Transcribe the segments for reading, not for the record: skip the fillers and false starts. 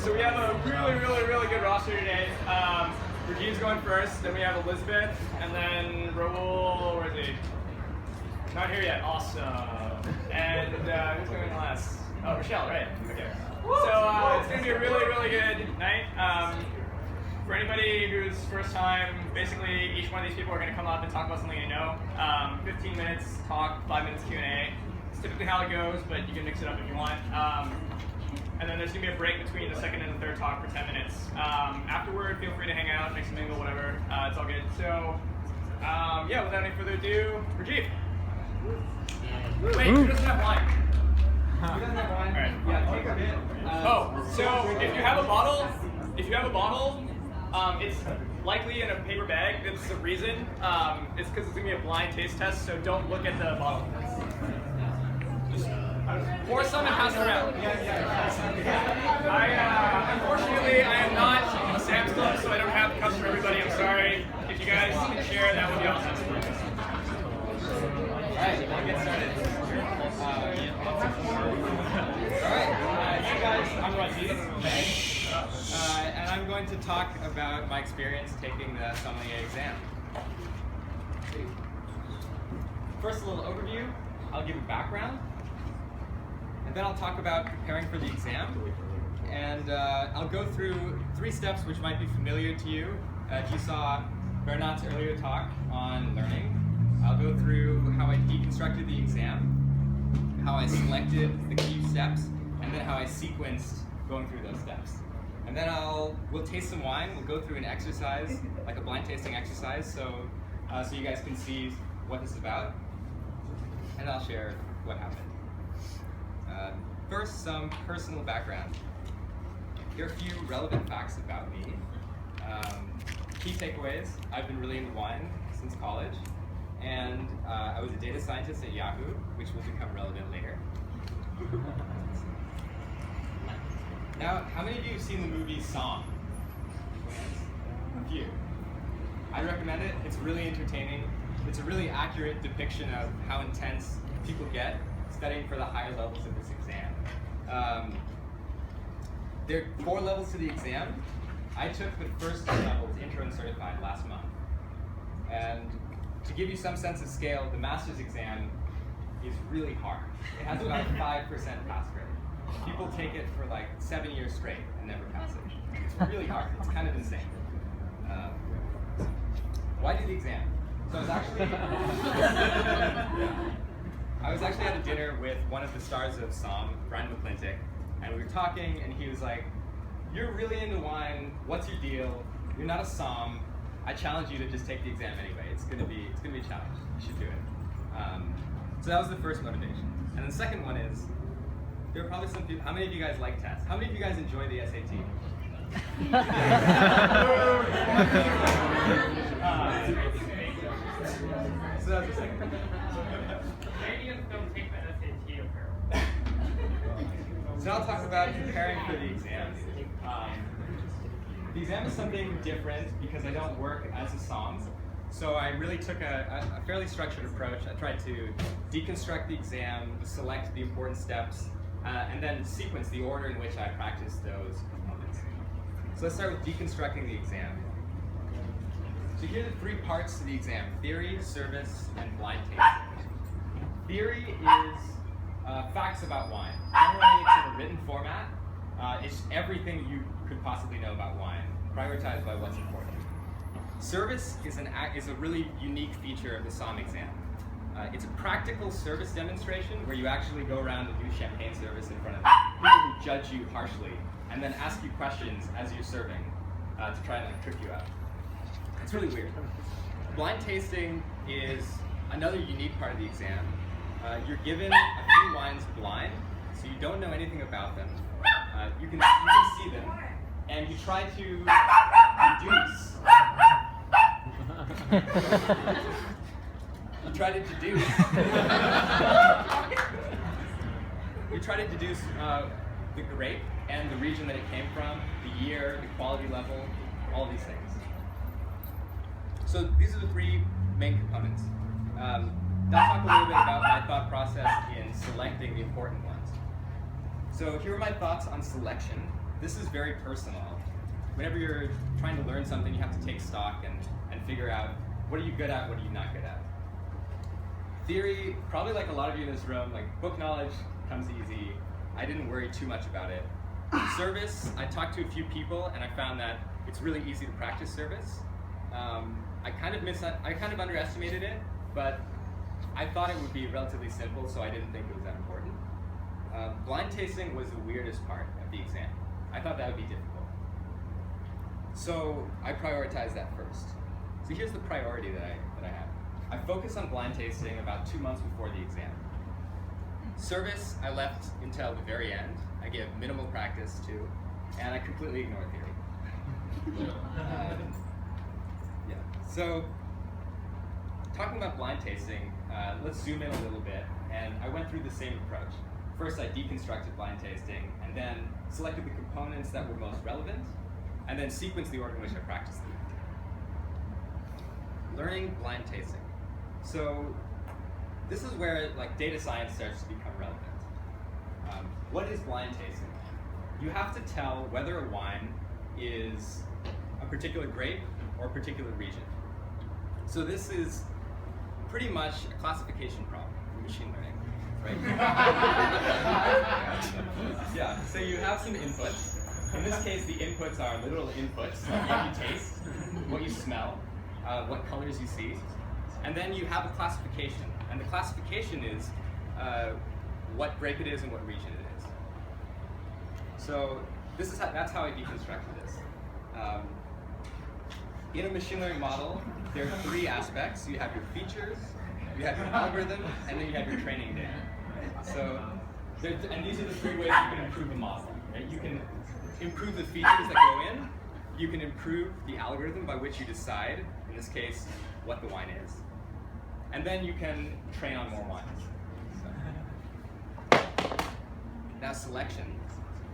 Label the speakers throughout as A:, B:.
A: So we have a really good roster today. Regine's going first, then we have Elizabeth, and then Raul, where is he? Not here yet, awesome. And who's going last? Oh, Rochelle, right, okay. So it's gonna be a really good night. For anybody who's first time, basically each one of these people are gonna come up and talk about something they know. 15 minutes talk, 5 minutes Q&A. It's typically how it goes, but you can mix it up if you want. And then there's going to be a break between the second and the third talk for 10 minutes. Afterward, feel free to hang out, mix and mingle, whatever. It's all good. So, yeah, without any further ado, Rajiv. Wait, who doesn't have wine? Who doesn't have wine? All right. Yeah, take a bit. So if you have a bottle, it's likely in a paper bag. That's the reason. It's because it's going to be a blind taste test, so don't look at the bottle. Pour some and pass it around. Unfortunately, I am not a Sam's Club, so I don't have cups for everybody. I'm sorry. If you guys can share, that would be awesome. Alright, I'll get started. Alright, you guys, I'm Rajiv, and I'm going to talk about my experience taking the sommelier exam. First, a little overview. I'll give a background. Then I'll talk about preparing for the exam, and I'll go through 3 steps which might be familiar to you. If you saw Bernard's earlier talk on learning, I'll go through how I deconstructed the exam, how I selected the key steps, and then how I sequenced going through those steps. And then we'll taste some wine. We'll go through an exercise, like a blind tasting exercise, so you guys can see what this is about, and I'll share what happened. First, some personal background. Here are a few relevant facts about me. Key takeaways: I've been really into wine since college, and I was a data scientist at Yahoo, which will become relevant later. Now, how many of you have seen the movie Somm? A few. I recommend it. It's really entertaining. It's a really accurate depiction of how intense people get studying for the higher levels of this exam. There are 4 levels to the exam. I took the first 2 levels, Intro and Certified, last month. And to give you some sense of scale, the master's exam is really hard. It has about 5% pass rate. People take it for like 7 years straight and never pass it. It's really hard. It's kind of insane. Why do the exam? So I was actually at a dinner with one of the stars of Somm, Brian McClintock, and we were talking, and he was like, "You're really into wine. What's your deal? You're not a Somm. I challenge you to just take the exam anyway. It's gonna be a challenge. You should do it." So that was the first motivation. And the second one is, there are probably some people. How many of you guys like tests? How many of you guys enjoy the SAT? So that was the second.
B: Canadians don't take the SAT apparently.
A: So I'll talk about preparing for the exam. The exam is something different because I don't work as a Somm. So I really took a fairly structured approach. I tried to deconstruct the exam, select the important steps, and then sequence the order in which I practice those components. So let's start with deconstructing the exam. So here are the 3 parts to the exam: theory, service, and blind tasting. Theory is facts about wine. Generally, it's in a written format. It's everything you could possibly know about wine, prioritized by what's important. Service is a really unique feature of the Somm exam. It's a practical service demonstration where you actually go around and do champagne service in front of people who judge you harshly, and then ask you questions as you're serving to try and trick you out. It's really weird. Blind tasting is another unique part of the exam. You're given a few wines blind, so you don't know anything about them. You can see them, and you try to deduce. You try to deduce. You try to deduce the grape and the region that it came from, the year, the quality level, all these things. So these are the 3 main components. I'll talk a little bit about my thought process in selecting the important ones. So here are my thoughts on selection. this is very personal. Whenever you're trying to learn something, you have to take stock and figure out what are you good at, what are you not good at. Theory, probably like a lot of you in this room, like book knowledge comes easy. I didn't worry too much about it. Service, I talked to a few people and I found that it's really easy to practice service. I kind of underestimated it, but I thought it would be relatively simple, so I didn't think it was that important. Blind tasting was the weirdest part of the exam. I thought that would be difficult. So I prioritized that first. So here's the priority that I had. I focused on blind tasting about 2 months before the exam. Service, I left until the very end. I gave minimal practice to, and I completely ignored theory. Yeah. So, talking about blind tasting, let's zoom in a little bit, and I went through the same approach. First, I deconstructed blind tasting, and then selected the components that were most relevant, and then sequenced the order in which I practiced them. Learning blind tasting. So, this is where like data science starts to become relevant. What is blind tasting? You have to tell whether a wine is a particular grape or a particular region. So this is pretty much a classification problem in machine learning, right? Yeah, so you have some inputs. In this case, the inputs are literal inputs, like what you taste, what you smell, what colors you see, and then you have a classification. And the classification is what grape it is and what region it is. So that's how I deconstructed this. In a machine learning model, there are 3 aspects. You have your features, you have your algorithm, and then you have your training data. So, and these are the 3 ways you can improve a model. Right? You can improve the features that go in. You can improve the algorithm by which you decide, in this case, what the wine is. And then you can train on more wines. So. Now selection.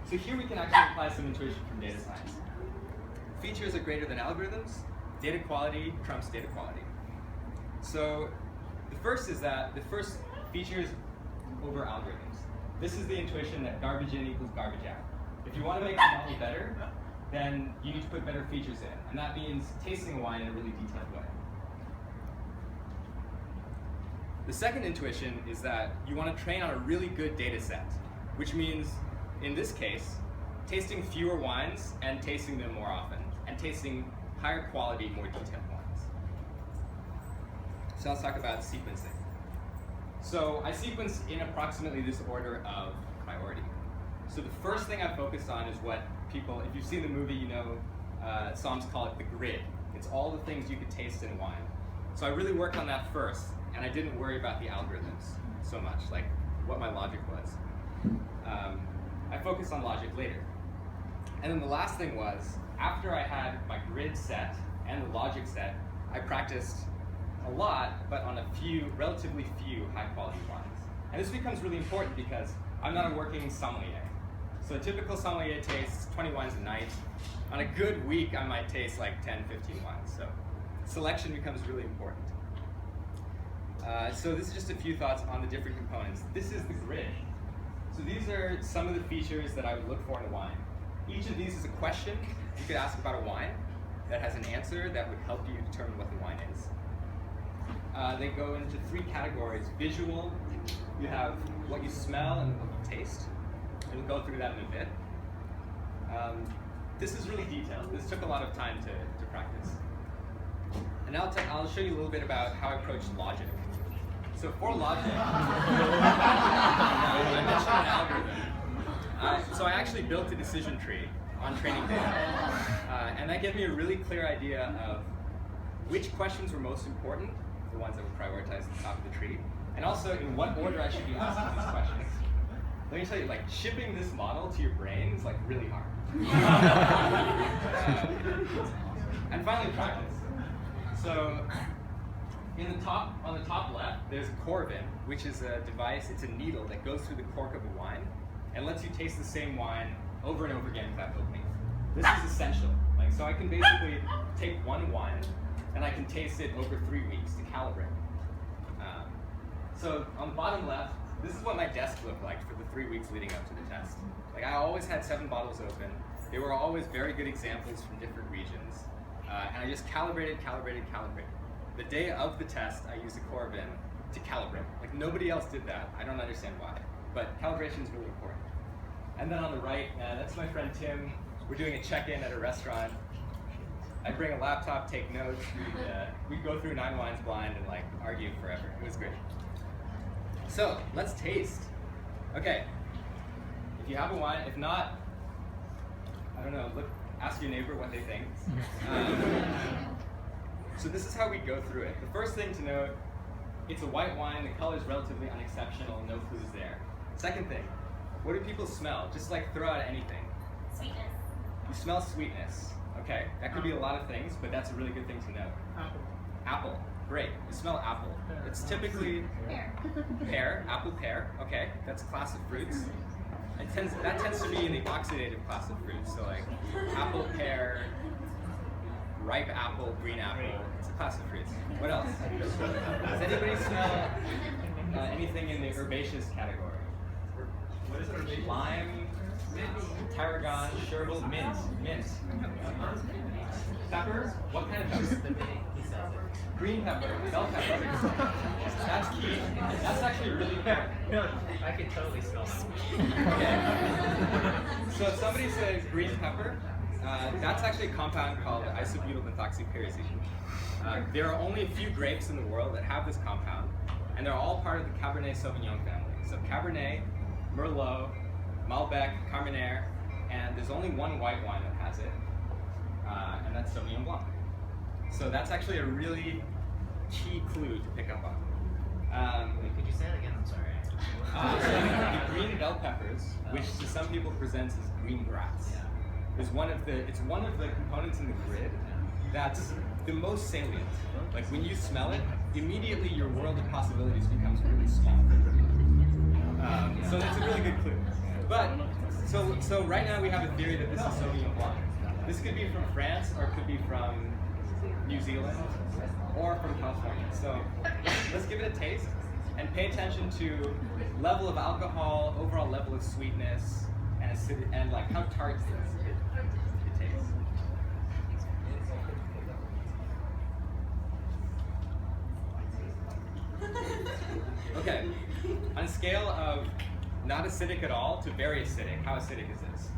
A: So here we can actually apply some intuition from data science. Features are greater than algorithms. Data quality trumps data quality. So the first is that the first features over algorithms. This is the intuition that garbage in equals garbage out. If you want to make the model better, then you need to put better features in. And that means tasting a wine in a really detailed way. The second intuition is that you want to train on a really good data set, which means, in this case, tasting fewer wines and tasting them more often, and tasting higher quality, more detailed wines. So let's talk about sequencing. So I sequence in approximately this order of priority. So the first thing I focused on is what people, if you've seen the movie, you know, Somm's call it the grid. It's all the things you could taste in wine. So I really worked on that first, and I didn't worry about the algorithms so much, like what my logic was. I focused on logic later. And then the last thing was, after I had my grid set and the logic set, I practiced a lot, but on a few, relatively few high-quality wines. And this becomes really important because I'm not a working sommelier. So a typical sommelier tastes 20 wines a night. On a good week, I might taste like 10, 15 wines. So selection becomes really important. So this is just a few thoughts on the different components. This is the grid. So these are some of the features that I would look for in a wine. Each of these is a question you could ask about a wine that has an answer that would help you determine what the wine is. They go into 3 categories. Visual, you have what you smell and what you taste. And we'll go through that in a bit. This is really detailed. This took a lot of time to practice. And now I'll show you a little bit about how I approach logic. So for logic, I mentioned an algorithm. So I actually built a decision tree on training data. And that gave me a really clear idea of which questions were most important, the ones that were prioritized at the top of the tree, and also in what order I should be asking these questions. Let me tell you, like, shipping this model to your brain is like really hard. And finally, practice. So on the top left, there's a corvin, which is a device, it's a needle that goes through the cork of a wine and lets you taste the same wine over and over again without opening it. This is essential. Like, so I can basically take one wine and I can taste it over 3 weeks to calibrate. So on the bottom left, this is what my desk looked like for the 3 weeks leading up to the test. Like, I always had 7 bottles open. They were always very good examples from different regions. And I just calibrated. The day of the test, I used a Corbin to calibrate. Like nobody else did that. I don't understand why, but calibration is really important. And then on the right, that's my friend Tim. We're doing a check-in at a restaurant. I'd bring a laptop, take notes. We'd go through 9 wines blind and like argue forever. It was great. So let's taste. Okay. If you have a wine, if not, I don't know. Ask your neighbor what they think. So this is how we go through it. The first thing to note, it's a white wine. The color is relatively unexceptional. No clues there. Second thing, what do people smell? Just like throw out anything.
C: Sweetness.
A: You smell sweetness. Okay, that could be a lot of things, but that's a really good thing to know.
B: Apple.
A: Apple, great. You smell apple. It's typically pear, apple pear. Okay, that's a class of fruits. That tends to be in the oxidative class of fruits. So like apple, pear, ripe apple, green apple. It's a class of fruits. What else? Does anybody smell anything in the herbaceous category? What is it? Lime, tarragon, chervil, mint. Pepper? What kind of pepper? Green pepper, bell pepper. That's key. That's actually really important.
B: I can totally smell that.
A: Okay. So if somebody says green pepper, that's actually a compound called isobutylmethoxypyrazine. There are only a few grapes in the world that have this compound, and they're all part of the Cabernet Sauvignon family. So Cabernet, Merlot, Malbec, Carmenere, and there's only one white wine that has it, and that's Sauvignon Blanc. So that's actually a really key clue to pick up on.
D: Wait, could you say that again? I'm sorry.
A: So the green bell peppers, which to some people presents as green grass, is it's one of the components in the grid that's the most salient. Like when you smell it, immediately your world of possibilities becomes really small. So that's a really good clue. But so right now we have a theory that this is Sauvignon Blanc. This could be from France, or it could be from New Zealand, or from California. So let's give it a taste and pay attention to level of alcohol, overall level of sweetness, and acidity, and like how tart it tastes. Okay, on a scale of not acidic at all to very acidic, how acidic is this?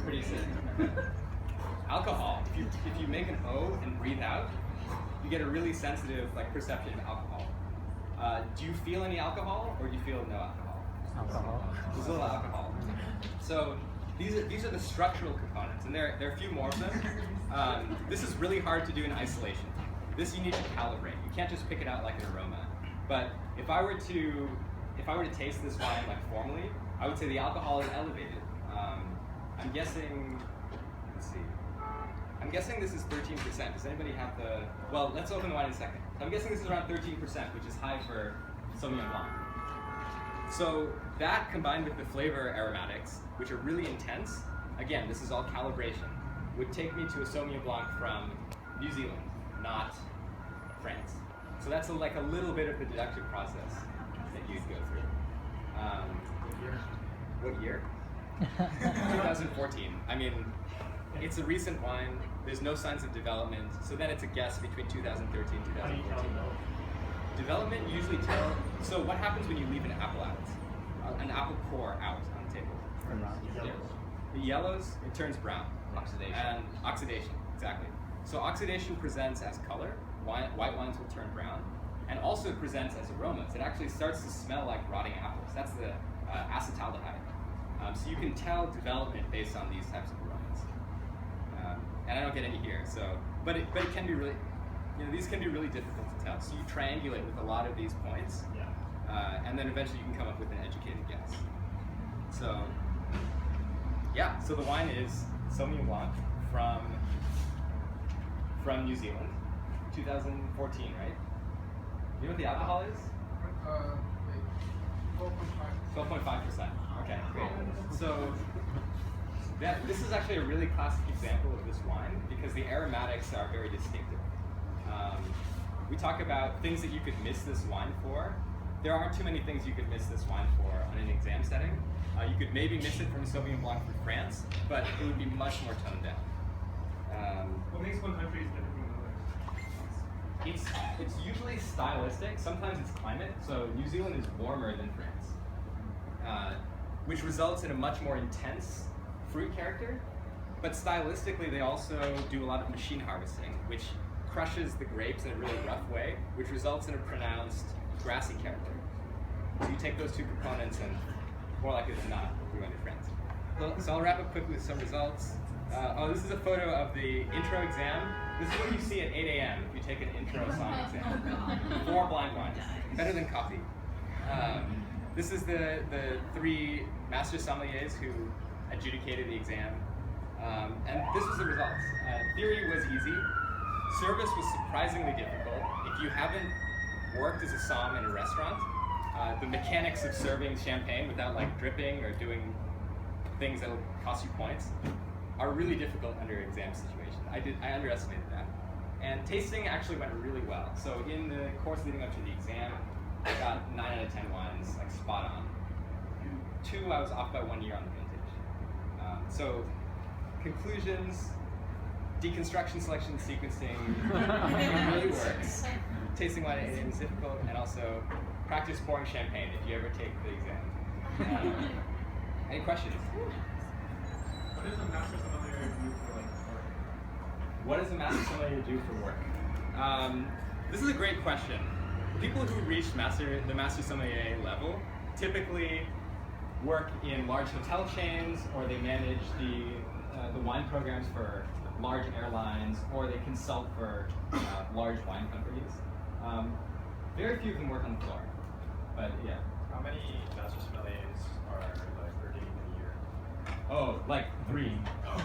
A: Pretty acidic. Alcohol, if you make an O and breathe out, you get a really sensitive perception of alcohol. Do you feel any alcohol, or do you feel no alcohol?
D: Alcohol.
A: There's a little alcohol. So these are the structural components, and there are a few more of them. This is really hard to do in isolation. This you need to calibrate. You can't just pick it out like an aroma. But if I were to taste this wine formally, I would say the alcohol is elevated. I'm guessing. Let's see. I'm guessing this is 13%. Does anybody have the? Well, let's open the wine in a second. I'm guessing this is around 13%, which is high for Sauvignon Blanc. So that combined with the flavor aromatics, which are really intense, again, this is all calibration, would take me to a Sauvignon Blanc from New Zealand, not France. So that's like a little bit of the deductive process that you'd go through. What year? 2014. I mean, it's a recent wine. There's no signs of development. So then it's a guess between 2013 and 2014. Development usually so what happens when you leave an apple out? An apple core out on the table? The yellows, it turns brown.
D: Oxidation.
A: And oxidation, exactly. So oxidation presents as color. White wines will turn brown. And also it presents as aromas. It actually starts to smell like rotting apples. That's the acetaldehyde. So you can tell development based on these types of aromas. And I don't get any here. But it can be really, these can be really difficult to tell. So you triangulate with a lot of these points, and then eventually you can come up with an educated guess. So, yeah. So the wine is Sauvignon Blanc from New Zealand, 2014, right? You know what the alcohol is? 12.5%. Okay, great. So this is actually a really classic example of this wine because the aromatics are very distinctive. We talk about things that you could miss this wine for. there aren't too many things you could miss this wine for on an exam setting. You could maybe miss it from a Sauvignon Blanc from France, but it would be much more toned down.
B: What makes one country different from another?
A: It's usually stylistic. Sometimes it's climate. So New Zealand is warmer than France, which results in a much more intense fruit character. But stylistically, they also do a lot of machine harvesting, which crushes the grapes in a really rough way, which results in a pronounced grassy character. So you take those two components and more likely than not, you end your friends. So I'll wrap up quickly with some results. This is a photo of the intro exam. This is what you see at 8 a.m. if you take an intro Somm exam. 4 blind wines, better than coffee. This is the 3 master sommeliers who adjudicated the exam. And this was the results. Theory was easy. Service was surprisingly difficult. If you haven't worked as a somm in a restaurant, the mechanics of serving champagne without like dripping or doing things that will cost you points are really difficult under exam situation. I underestimated that. And tasting actually went really well. So in the course leading up to the exam, I got 9 out of 10 wines, like spot on. 2, I was off by 1 year on the vintage. So conclusions, deconstruction, selection, sequencing really works. Tasting wine is difficult, and also practice pouring champagne if you ever take the exam. Any questions?
B: What does a master sommelier do for like work?
A: What does a master sommelier do for work? This is a great question. People who reach the master sommelier level typically work in large hotel chains, or they manage the wine programs for large airlines, or they consult for large wine companies. Very few of them work on the floor, but yeah.
C: How many master sommeliers are like working in a year?
A: Oh, like 3.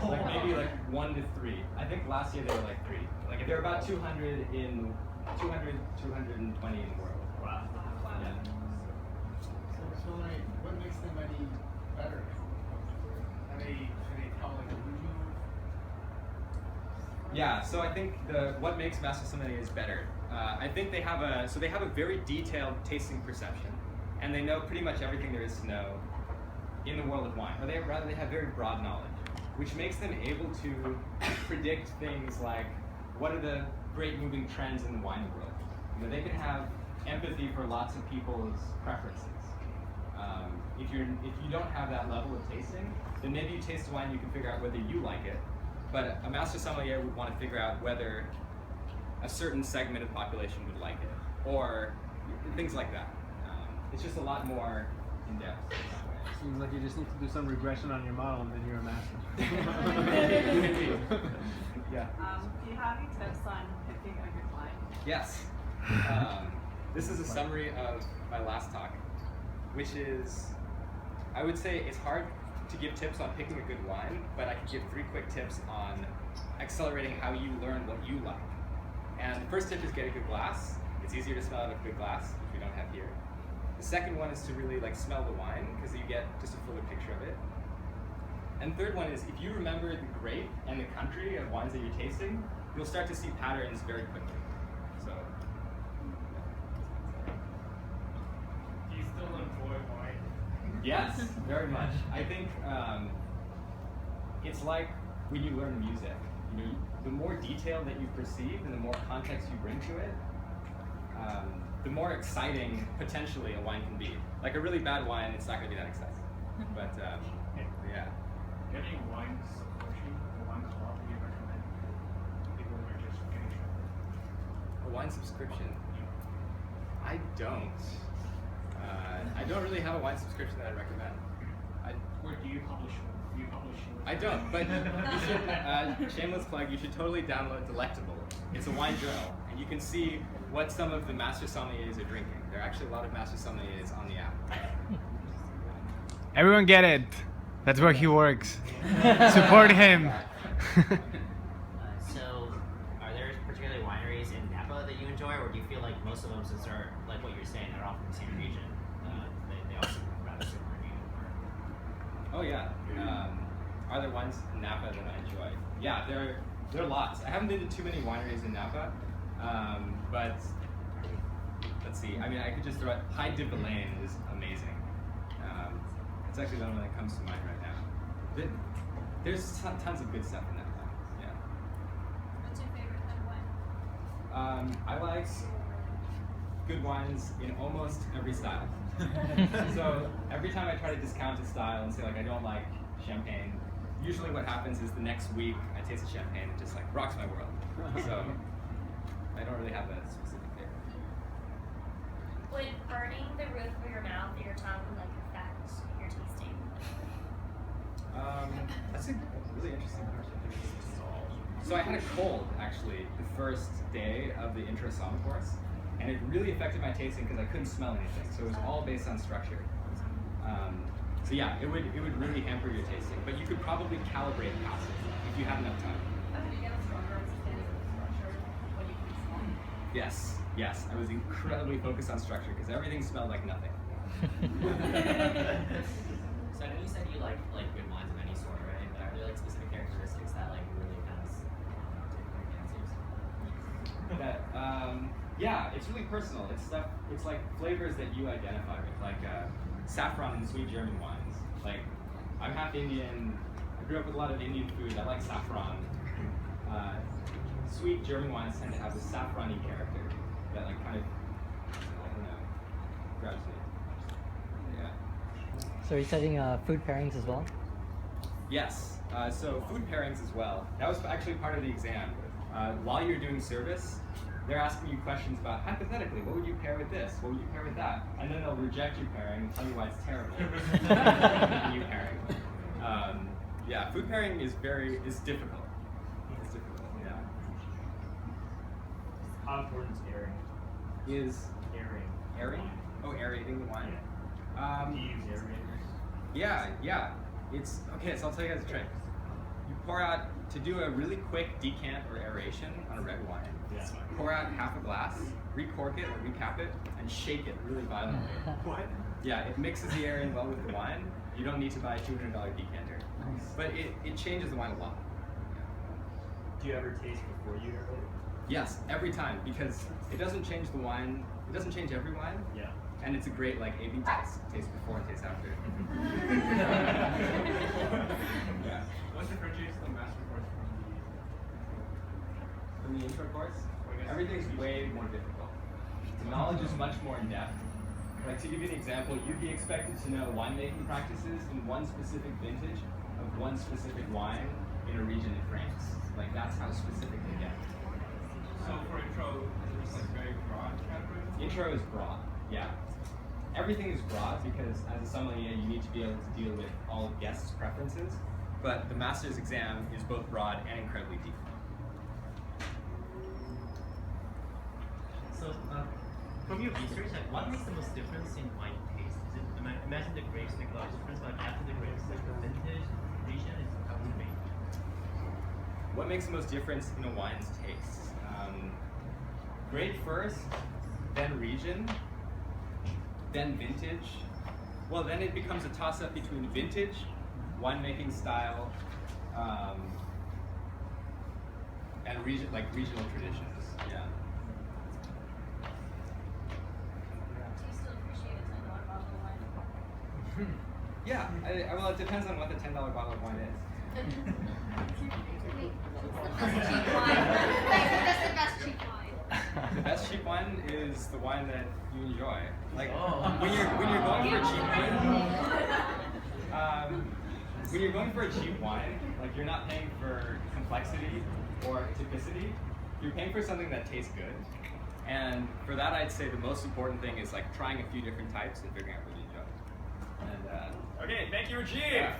A: Like maybe like 1 to 3. I think last year they were like 3. Like there are about 220 in the world.
C: Wow.
A: Yeah.
E: So like, what makes them any better? Are they tell like a regional?
A: Yeah, so I think what makes master sommeliers better. I think they have a very detailed tasting perception, and they know pretty much everything there is to know in the world of wine, or they have very broad knowledge, which makes them able to predict things like what are the great moving trends in the wine world. You know, they can have empathy for lots of people's preferences. If you don't have that level of tasting, then maybe you taste wine, you can figure out whether you like it. But a master sommelier would want to figure out whether a certain segment of the population would like it, or things like that. It's just a lot more in depth.
F: Seems like you just need to do some regression on your model, and then you're a master.
A: Yeah.
G: Do you have any tips on picking a good wine?
A: Yes. This is a summary of my last talk, which is, I would say it's hard to give tips on picking a good wine, but I can give 3 quick tips on accelerating how you learn what you like. And the first tip is get a good glass. It's easier to smell out of a good glass, which we don't have here. The second one is to really smell the wine, because you get just a fuller picture of it. And the third one is, if you remember the grape and the country of wines that you're tasting, you'll start to see patterns very quickly. So,
B: Do you still enjoy wine?
A: yes, very much. I think it's like when you learn music. You know, the more detail that you perceive and the more context you bring to it, the more exciting potentially a wine can be. Like a really bad wine, it's not going to be that exciting. But yeah.
B: Any wine subscription or wine club you recommend? People who are just getting started.
A: A wine subscription? I don't. I don't really have a wine subscription that I recommend.
B: Where do you publish?
A: I don't, but you should, shameless plug, you should totally download Delectable. It's a wine journal, and you can see what some of the master sommeliers are drinking. There are actually a lot of master sommeliers on the app.
H: Everyone get it. That's where he works. Support him.
D: So, are there particularly wineries in Napa that you enjoy, or do you feel like most of them, since they're like what you're saying, they're all from the same region, they all seem rather similar to you?
A: Oh yeah. Are there wines in Napa that I enjoy? Yeah, there are lots. I haven't been to too many wineries in Napa, but let's see. I mean, I could just throw it. High de Villaine is amazing. It's actually the one that comes to mind right now. There's tons of good stuff in that one. Yeah.
G: What's your favorite kind of wine?
A: I like good wines in almost every style. So every time I try to discount a style and say like I don't like champagne, usually what happens is the next week I taste a champagne and it just like rocks my world. So I don't really have a specific favorite.
I: Would burning the roof of your mouth or your tongue like affect your tasting?
A: That's a really interesting question. So I had a cold actually the first day of the Intro Somm course, and it really affected my tasting because I couldn't smell anything. So it was all based on structure. So yeah, it would really hamper your tasting, but you could probably calibrate past it if you have enough time.
G: How did you get a stronger understanding of the structure when you can smell?
A: Yes, yes, I was incredibly focused on structure because everything smelled like nothing.
D: So I know you said you like good wines of any sort, right? But are there like specific characteristics that like really kind of take your fancy?
A: Yeah, it's really personal. It's stuff. It's like flavors that you identify with, like saffron and sweet German wines. Like, I'm half Indian. I grew up with a lot of Indian food. I like saffron. Sweet German wines tend to have this saffron-y character that like kind of, I don't know, grabs me. Yeah.
J: So are you studying food pairings as well?
A: Yes. So food pairings as well. That was actually part of the exam. While you're doing service, they're asking you questions about, hypothetically, what would you pair with this? What would you pair with that? And then they'll reject your pairing and tell you why it's terrible. New pairing. Yeah, food pairing is difficult. It's difficult, yeah.
C: How important is airing?
A: Is
C: Airing.
A: airing? Oh, aerating the wine?
C: Do you use aerators?
A: Yeah. It's, okay, so I'll tell you guys a trick. You pour out, to do a really quick decant or aeration on a red wine,
C: Yeah.
A: pour out half a glass, recork it or recap it, and shake it really violently.
C: What?
A: Yeah, it mixes the air in well with the wine. You don't need to buy a $200 decanter. But it changes the wine a lot.
C: Do you ever taste before you aerate?
A: Yes, every time, because it doesn't change the wine, it doesn't change every wine,
C: Yeah.
A: and it's a great like A/B test. Taste before and taste after. Yeah.
B: What differentiates the master course
A: From the intro course, everything's way more difficult. The knowledge is much more in depth. Like to give you an example, you'd be expected to know winemaking practices in one specific vintage of one specific wine in a region in France. Like that's how specific they get.
B: So for intro, is it just like very broad categories?
A: Intro is broad, yeah. Everything is broad because as a sommelier you need to be able to deal with all guests' preferences, but the master's exam is both broad and incredibly deep.
K: So, from your research, like, what makes the most difference in wine taste? Is it, imagine the grapes make a lot of difference, but after the grapes, like the vintage, region, is how would it make?
A: What makes the most difference in a wine's taste? Grape first, then region, then vintage. Well, then it becomes a toss-up between vintage, winemaking style, and regional traditions. Yeah.
I: Do you still appreciate a $10 bottle of wine?
A: Yeah. Well, it depends on what the $10 bottle of wine is.
I: What's the best cheap wine? That's the best cheap wine.
A: The best cheap wine is the wine that you enjoy. Like when you're going for a cheap wine, when you're going for a cheap wine, like you're not paying for complexity or typicity. You're paying for something that tastes good. And for that, I'd say the most important thing is like trying a few different types and figuring out what you enjoy. And okay, thank you, Rajiv. Yeah.